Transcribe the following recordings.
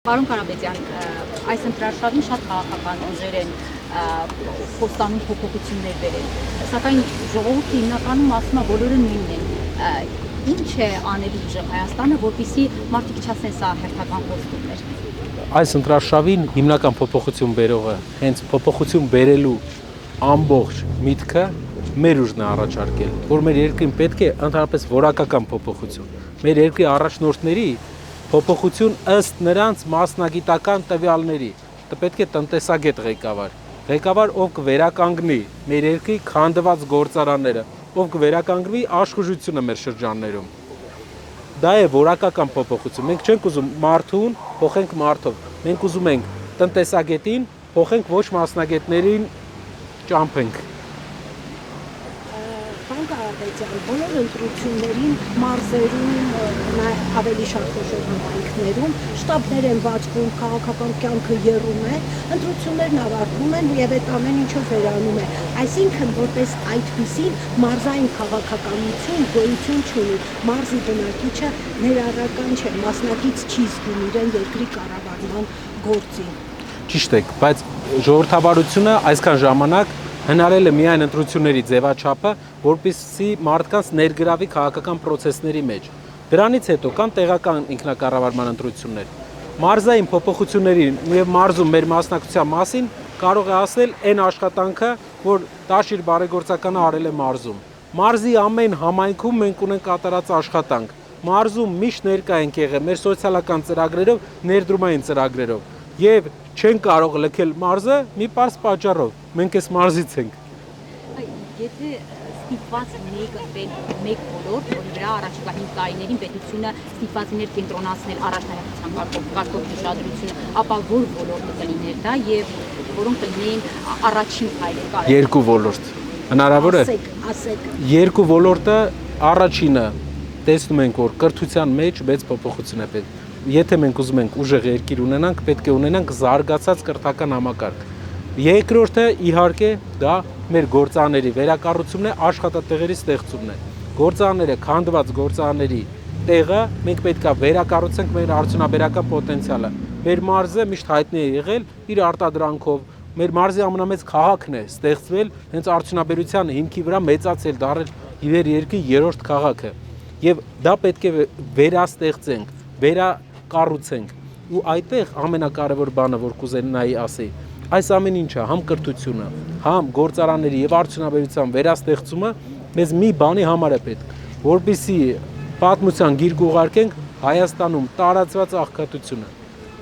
Պարոն Կարապետյան, այս ընտրարշավին շատ քաղաքական ուժեր են խոստանում փոփոխություններ բերել, սակայն ժողովուրդը հիմնականում ասում է բոլորը նույնն են։ Ինչ է անելու ուժը Հայաստանը, որպեսզի մարդիկ չասեն սա հերթական խոստումներ։ Այս ընտրարշավին հիմնական փոփոխություն բերողը հենց փոփոխություն բերելու ամբողջ միտքը մեր ուժն է առաջարկել, որ մեր երկրին պետք է ընդհանրապես որակական փոփոխություն։ Մեր երկրի առաջնորդների փոփոխություն ըստ նրանց մասնագիտական տվյալների, պետք է տնտեսագետ ղեկավար, ով կվերականգնի մեր երկրի քանդված գործարանները, ով կվերականգնի աշխուժությունը մեր շրջաններում։ Դա է որակական փոփոխություն։ Մենք չենք ուզում մարդուն փոխենք մարդով։ Մենք ուզում ենք տնտեսագետին փոխենք ոչ մասնագետներին ճամփենք։ Պարոն Կարապետյան, բոլոր ընտրություններին մարզերում, ավելի շատ խոշոր համայնքներում շտաբներ են բացվում, քաղաքական կյանքը եռում է, ընտրություններն ավարտվում են եւ այդ ամեն ինչը վերանում է։ Այսինքն, որպես այդպիսին մարզային քաղաքականություն գոյություն չունի։ Մարզի բնակիչը ներառական չէ, մասնակից չի զգում իրեն երկրի կառավարման գործին։ Ճիշտ է, բայց ժողովրդավարությունը այսքան ժամանակ հնարել է միայն ընտրությունների ձևաչափը, որպեսզի մարդկանց ներգրավի քաղաքական process-ների մեջ։ Դրանից հետո կան տեղական ինքնակառավարման ընտրություններ։ Մարզային փոփոխությունների եւ մարզում մեր մասնակցության մասին կարող է ասել այն աշխատանքը, որ Տաշիր բարեգործականը արել է մարզում։ Մարզի ամեն համայնքում մենք ունենք կատարած աշխատանք։ Մարզում միշտ ներկա ենք եղել մեր սոցիալական ծրագրերով, ներդրումային ծրագրերով։ Եվ չեն կարող լքել մարզը մի պարզ պատճառով։ Մենք այս մարզից ենք։ Եթե ստիպված մեկ ոլորտ, որի վրա առաջիկա 5 տարիներին պետությունը ստիպված էր կենտրոնացնել առաջնահերթության կարգով ուշադրությունը, ապա որ ոլորտը կլիներ դա եւ որոնք կլինեին առաջին հայլերը։ Երկու ոլորտ։ Հնարավոր է։ Ասեք։ Երկու ոլորտը առաջինը տեսնում ենք, որ կրթության մեջ մեծ փոփոխություն է պետք։ Եթե մենք ուզում ենք ուժեղ երկիր ունենանք, պետք է ունենանք զարգացած կրթական համակարգ։ Երկրորդը իհարկե դա մեր գործարանների վերակառուցումն է, աշխատատեղերի ստեղծումն է։ Գործարանները, քանդված գործարանների տեղը մենք պետք է վերակառուցենք մեր արդյունաբերական պոտենցիալը։ Մեր մարզը միշտ հայտնի է եղել իր արտադրանքով։ Մեր մարզի ամենամեծ քաղաքն է ստեղծվել հենց արդյունաբերության հիմքի վրա մեծացել, դառել իր երկրի երրորդ քաղաքը։ Եվ դա պետք է վերաստեղծենք, վերակառուցենք։ Ու այդտեղ ամենակարևոր բանը, որ կուզենայի ասեի, այս ամեն ինչը, համ կրթությունը, համ գործարանների եւ արդյունաբերության վերաստեղծումը մեզ մի բանի համար է պետք, որպեսզի պատմության գիրք ուղարկենք Հայաստանում տարածված աղքատությունը,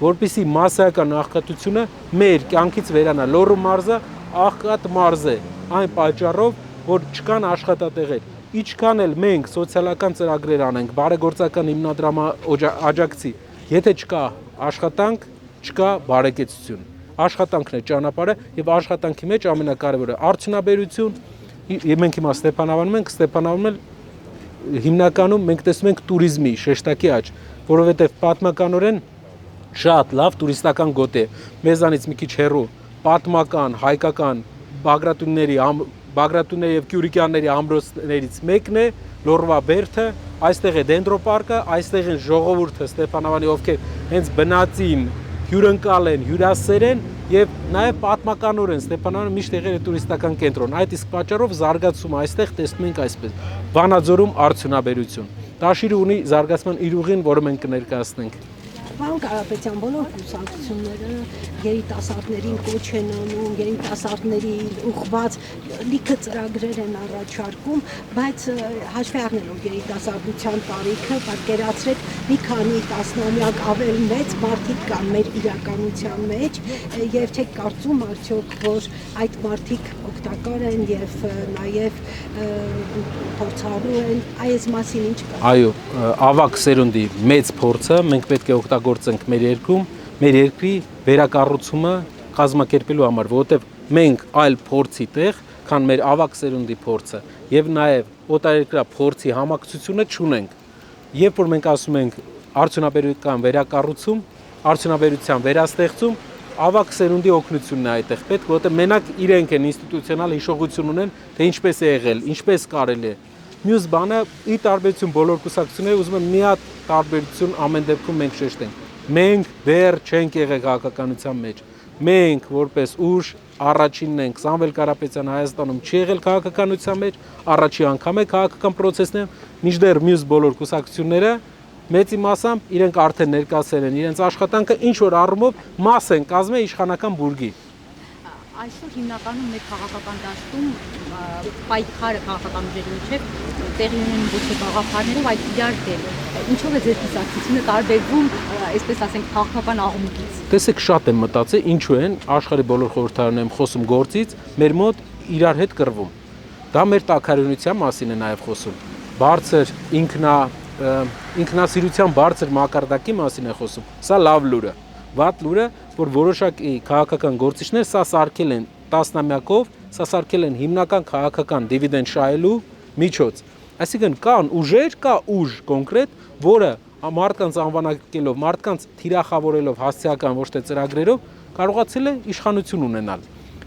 որպեսզի մասսայական աղքատությունը մեր կյանքից վերանա։ Լոռու մարզը աղքատ մարզ է, այն պատճառով, որ չկան աշխատատեղեր։ Ինչքան էլ մենք սոցիալական ծրագրեր անենք, բարեգործական հիմնադրամը աջակցի, եթե չկա աշխատանք, չկա բարեկեցություն։ Աշխատանքն է ճանապարհը եւ աշխատանքի մեջ ամենակարևորը արդյունաբերություն։ Մենք հիմա Ստեփանավանում ենք, Ստեփանավանում հիմնականում մենք տեսնում ենք туриզմի շեշտակի աճ, որովհետեւ պատմականորեն շատ լավ տուրիստական գոտի է։ Մեզանից մի քիչ հեռու պատմական, հայկական Բագրատունների եւ Կյուրիկյանների ամրոցներից մեկն է Լոռվա բերդը, այստեղ է դենդրոպարկը, այստեղ են ժողովուրդը Ստեփանավանի, ովքեր հենց բնածին հյուրընկալ են, հյուրասեր են եւ նաեւ պատմականորեն Ստեփանավանը միշտ եղել է տուրիստական կենտրոն։ Այդ իսկ պատճառով զարգացումը այստեղ տեսնում ենք այսպես։ Վանաձորում արդյունաբերություն։ Տաշիրը ունի զարգացման իր ուղին, որը մենք կներկայացնենք։ Պարոն Կարապետյան, բոլոր կուսակցությունները երիտասարդներին կոչ են անում, երիտասարդների ուղղված լիքը ծրագրեր են առաջարկում, բայց հաշվի առնելով երիտասարդության տարիքը, պատկերացրեք մի քանի տասնամյակ ավել մեծ մարդիկ կան մեր իրականության մեջ, եւ թե կարծում արդյոք, որ այդ մարդիկ օգտակար են եւ նաեւ փորձառու են, այս մասին ինչ կա։ Այո, ավակ սերունդի մեծ փորձը մենք պետք է օգտագործենք մեր երկրում, մեր երկրի վերակառուցումը կազմակերպելու համար, որովհետև մենք այլ փորձի տեղ, քան մեր ավակ սերունդի փորձը, եւ նաեւ օտարերկրյա փորձի համակցությունը չունենք։ Երբ որ մենք ասում ենք արդյունաբերական վերակառուցում, արդյունաբերության վերաստեղծում, ավակ սերունդի օգնությունն է այդտեղ պետք, որովհետև մենակ իրենք են ինստիտուցիոնալ հիշողություն ունեն, թե ինչպես է եղել, ինչպես կարելի է։ Մյուս բանը, ի տարբերություն բոլոր կուսակցությունների, ուզում եմ մի հատ տարբերություն ամեն դեպքում մենք շեշտենք։ Մենք դեռ չենք եղել քաղաքականության մեջ։ Մենք որպես ուժ առաջինն ենք, Սամվել Կարապետյանը Հայաստանում չի եղել քաղաքականության մեջ, առաջի անգամ է քաղաքական process-ն է, մինչդեռ մյուս բոլոր կուսակցությունները մեծի մասամբ իրենք արդեն ներկայացել են իրենց աշխատանքը ինչ որ առումով մաս են կազմել իշխանական բուրգի։ Այսօր հիմնականում մեր քաղաքական դաշտում պայքարը քաղաքական ուժերի միջև տեղի ունեն ոչ թե գաղափարներով, այլ իրար դեմ։ Ինչով է ձեր կուսակցությունը տարբերվում, այսպես ասենք, քաղաքական աղմուկից։ Տեսեք, շատ եմ մտածել, ինչու են աշխարհի բոլոր խորհրդարաններում խոսում գործից, մեր մոտ իրար հետ կռվում։ Դա մեր տաքարյունության մասին է նաև խոսում։ Բարձր ինքնասիրության բարձր մակարդակի մասին է խոսում։ Սա լավ լուրը։ Վատ լուրը, որ որոշակի քաղաքական գործիչներ սա սարքել են տասնամյակով, սա սարքել են հիմնական քաղաքական դիվիդենդ շահելու միջոց։ Այսինքն կան ուժեր, կա ուժ կոնկրետ, որը մարդկանց անվանակելով, մարդկանց թիրախավորելով հասցեական ոչ թե ծրագրերով կարողացել է իշխանություն ունենալ։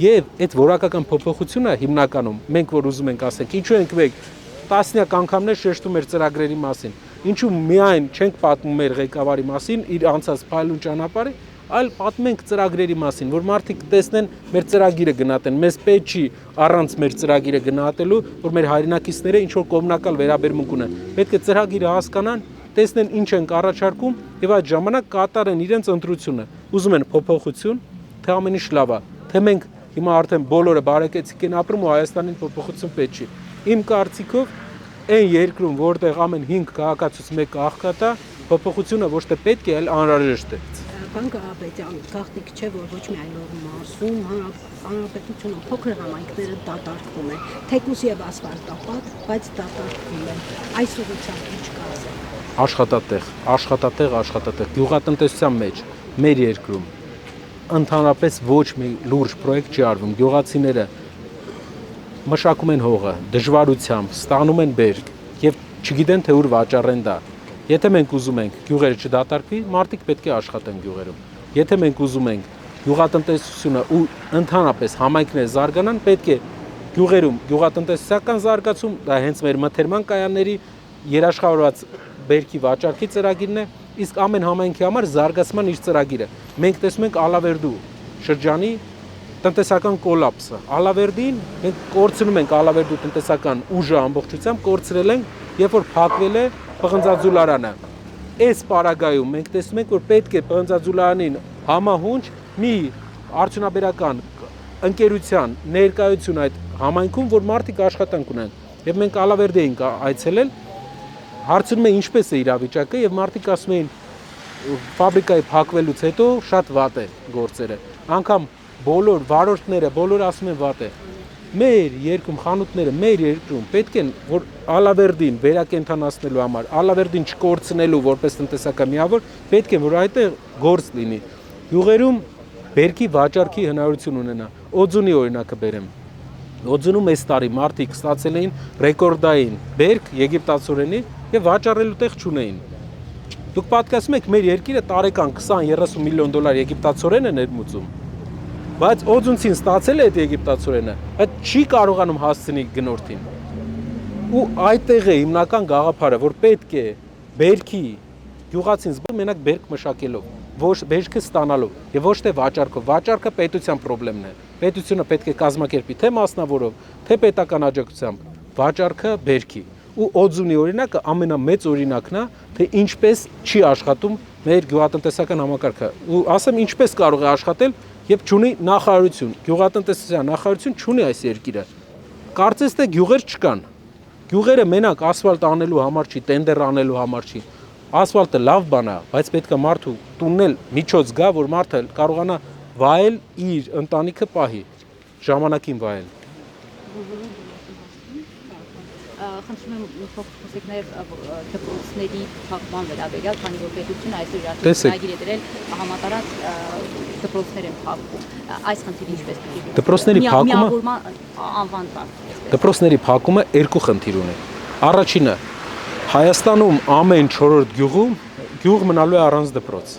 Եվ այդ որակական փոփոխությունը հիմնականում մենք որ ուզում ենք ասենք, ինչու ենք մենք տասնյակ անգամներ շեշտում մեր ծրագրերի մասին, ինչու միայն չենք պատմում մեր ղեկավարի մասին, իր անցած փայլուն ճանապարհի, այլ պատմում ենք ծրագրերի մասին, որ մարդիկ տեսնեն մեր ծրագիրը գնահատեն, մեզ պետք չի առանց մեր ծրագիրը գնահատելու, որ մեր հայրենակիցները ինչ որ կողմնակալ վերաբերմունք ունեն։ Պետք է ծրագիրը հասկանան, տեսնեն ինչ ենք առաջարկում եւ այդ ժամանակ կատարեն իրենց ընտրությունը։ Ուզում են փոփոխություն, թե ամեն ինչ լավ է, թե մենք հիմա արդեն բոլորը բարեկեցիկ են ապրում ու Հայաստանին փոփոխություն պետք չի։ Իմ կարծիքով այն երկրում, որտեղ ամեն 5 քաղաքացուց մեկը աղքատ է, փոփոխությունը ոչ թե պետք է, այլ անհրաժեշտ է։ Պարոն Կարապետյան, գաղտնիք չէ, որ ոչ միայն որ մարզում հանրապետությունը փոքր համայնքները դատարկվում են, թեկուզ եւ ասֆալտապատ, բայց դատարկվում են։ Այս ուղղությամբ ինչ կասեք։ Աշխատատեղ, գյուղատնտեսության մեջ մեր երկրում ընդհանրապես ոչ մի լուրջ պրոյեկտ չի արվում։ Գյուղացիները մշակում են հողը, դժվարությամբ ստանում են բերք եւ չգիտեն թե ուր վաճառեն դա։ Եթե մենք ուզում ենք գյուղերը չդատարկվի, մարդիկ պետք է աշխատեն գյուղերում։ Եթե մենք ուզում ենք գյուղատնտեսությունը ու ընդհանրապես համայնքները զարգանան, պետք է գյուղերում գյուղատնտեսական զարգացում, դա հենց մեր մթերման կայանների երաշխավորված բերքի վաճառքի ծրագիրն է, իսկ ամեն համայնքի համար զարգացման իր ծրագիրը։ Մենք տեսնում ենք Ալավերդու շրջանի տնտեսական կոլապսը։ Ալավերդին մենք կորցնում ենք Ալավերդու տնտեսական ուժը ամբողջությամբ կորցրել ենք, երբ որ փակվել է Պղնձաձուլարանը։ Այս պարագայում մենք տեսնում ենք, որ պետք է Պղնձաձուլարանին համահունչ մի արդյունաբերական ընկերության ներկայություն այդ համայնքում, որ մարդիկ աշխատանք ունեն։ Եվ մենք Ալավերդի էինք այցելել, հարցնում էին ինչպես է իրավիճակը եւ մարդիկ ասում էին ֆաբրիկայի փակվելուց հետո շատ վատ է գործերը։ Անկամ բոլոր վարորդները բոլոր ասում են վատ է։ Մեր երկրում խանութները մեր երկրում պետք է որ Ալավերդին վերակենդանացնելու համար, Ալավերդին չկորցնելու որպես տնտեսական միավոր, պետք է որ այդտեղ գործ լինի։ Յուղերում բերքի վաճառքի հնարավորություն ունենա։ Օձունի օրինակը բերեմ։ Օձունում այս տարի մարդիկ ստացել էին ռեկորդային բերք եգիպտացորենի եւ վաճառելու տեղ չունեին։ Դուք պատկերացնում եք մեր երկիրը տարեկան 20-30 միլիոն դոլար եգիպտացորեն է ներմուծում, բայց օձունցին ստացել է այդ եգիպտացորենը, բայց չի կարողանում հասցնի գնորդին։ Ու այդտեղ է հիմնական գաղափարը, որ պետք է բերքի գյուղացին զբաղ մենակ բերք մշակելով, ոչ բերքը ստանալով եւ ոչ թե վաճառքով։ Վաճառքը պետության խնդիրն է։ Պետությունը պետք է կազմակերպի թե մասնավորով, թե պետական աջակցությամբ վաճառքը բերքի։ Ու օձունի օրինակը ամենամեծ օրինակն է, թե ինչպես չի աշխատում մեր գյուղատնտեսական համակարգը։ Ու ասեմ ինչպես կարող է աշխատել, երբ չունի նախարարություն, գյուղատնտեսության նախարարություն չունի այս երկիրը։ Կարծես թե գյուղեր չկան։ Գյուղերը մենակ ասֆալտ անելու համար չի, տենդեր անելու համար չի։ Ասֆալտը լավ բան է, բայց պետք է մարդու տուննել միջոց գա, որ մարդը կարողանա վայել իր ընտանիքը պահի, ժամանակին վայել։ Խնդրում եմ խոսեք նաև դպրոցների փակման վերաբերյալ, քանի որ պետությունը այսօր իրավիճակագիր է դրել համատարած դպրոցներ են փակվում։ Այս խնդիրը ինչպես պետք է դպրոցների փակումը անվան տակ։ Դպրոցների փակումը երկու խնդիր ունի։ Առաջինը Հայաստանում ամեն 4-րդ գյուղում գյուղ մնալու է առանց դպրոց։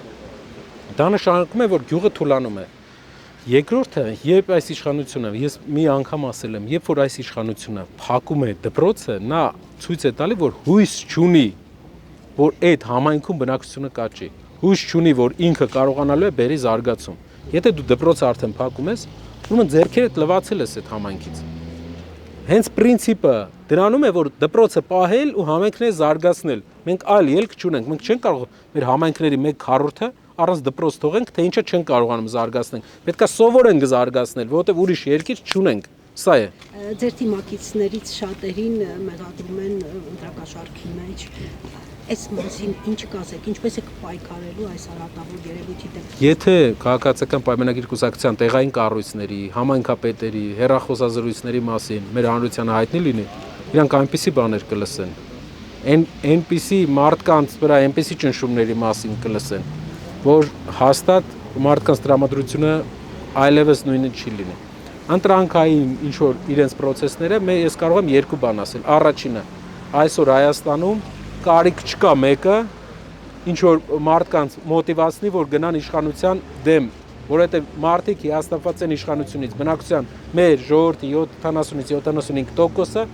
Դա նշանակում է, որ գյուղը թուլանում է։ Երկրորդը, երբ այս իշխանությունը, ես մի անգամ ասել եմ, երբ որ այս իշխանությունը փակում է դպրոցը, նա ցույց է տալի, որ հույս չունի, որ այդ համայնքում բնակչությունը կաճի։ հույս չունի, որ ինքը կարողանալու է բերի զարգացում։ Եթե դու դպրոցը արդեն փակում ես, ուրեմն ձեռքերդ լվացել ես այդ համայնքից։ Հենց պրինցիպը դրանում է, որ դպրոցը պահել ու համայնքները զարգացնել։ Մենք այլ ելք չունենք, մենք չենք կարող մեր համայնքների 1/4-ը առանց դպրոց թողենք, թե ինչը չեն կարողանում զարգացնել։ Պետք է սովորենք զարգացնել, որովհետև ուրիշ երկիր չունենք։ Սա է։ Ձեր թիմակիցներից շատերին մեղադրում են ընտրակաշառքի մեջ։ Այս մասին ինչ կասեք, ինչպես եք պայքարելու այս արատավոր երևույթի դեմ։ Եթե քաղաքացիական պայմանագիր կուսակցության տեղային կառույցների, համայնքապետերի, հեռախոսազրույցների մասին մեր հանրությանը հայտնի լինի, իրանք այնպիսի բաներ կլսեն, այնպիսի մարդկանց վրա այնպիսի ճնշումների մասին կլսեն, որ հաստատ մարդկանց տրամադրությունը այլևս նույնը չի լինի։ Ընտրանքային ինչ որ իրենց process-ները ես կարող եմ երկու բան ասել։ Առաջինը, այսօր Հայաստանում կարիք չկա մեկը ինչ որ մարդկանց մոտիվացնի, որ գնան իշխանության դեմ, որովհետև մարդիկ հիասթափված են իշխանությունից, բնակչության մեր ժողովրդի 70-ից 75%-ը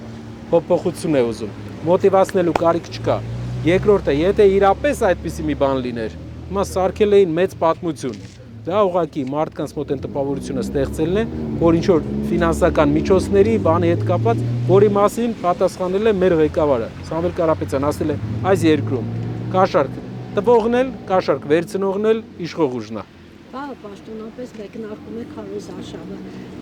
փոփոխություն է ուզում։ Մոտիվացնելու կարիք չկա։ Երկրորդը, եթե իրապես այդպիսի մի բան լիներ, հիմա սարքել էին մեծ պատմություն։ Դա ուղղակի մարդկանց մոտ այն տպավորությունը ստեղծելն է, որ ինչ որ ֆինանսական միջոցների բանի հետ կապված, որի մասին պատասխանել է մեր ղեկավարը Սամվել Կարապետյան, ասել է այս երկրում կաշառք տվողն էլ, կաշառք վերցնողն էլ իշխող ուժն է։ Բա պաշտոնապես մեկնարկում է Քարոզ Արշավը։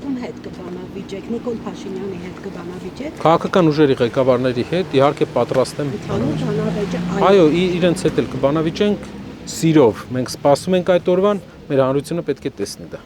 Ում հետ կբանավիճեք, Նիկոլ Փաշինյանի հետ կբանավիճեք։ Քաղաքական ուժերի ղեկավարների հետ իհարկե պատրաստ եմ։ Ընդհանուր բանավեճը Այո, իրենց հետ էլ կբանավիճենք սիրով։ Մենք սպասում ենք այդ օրվան, մեր հանրությունը պետք է տեսնի դա։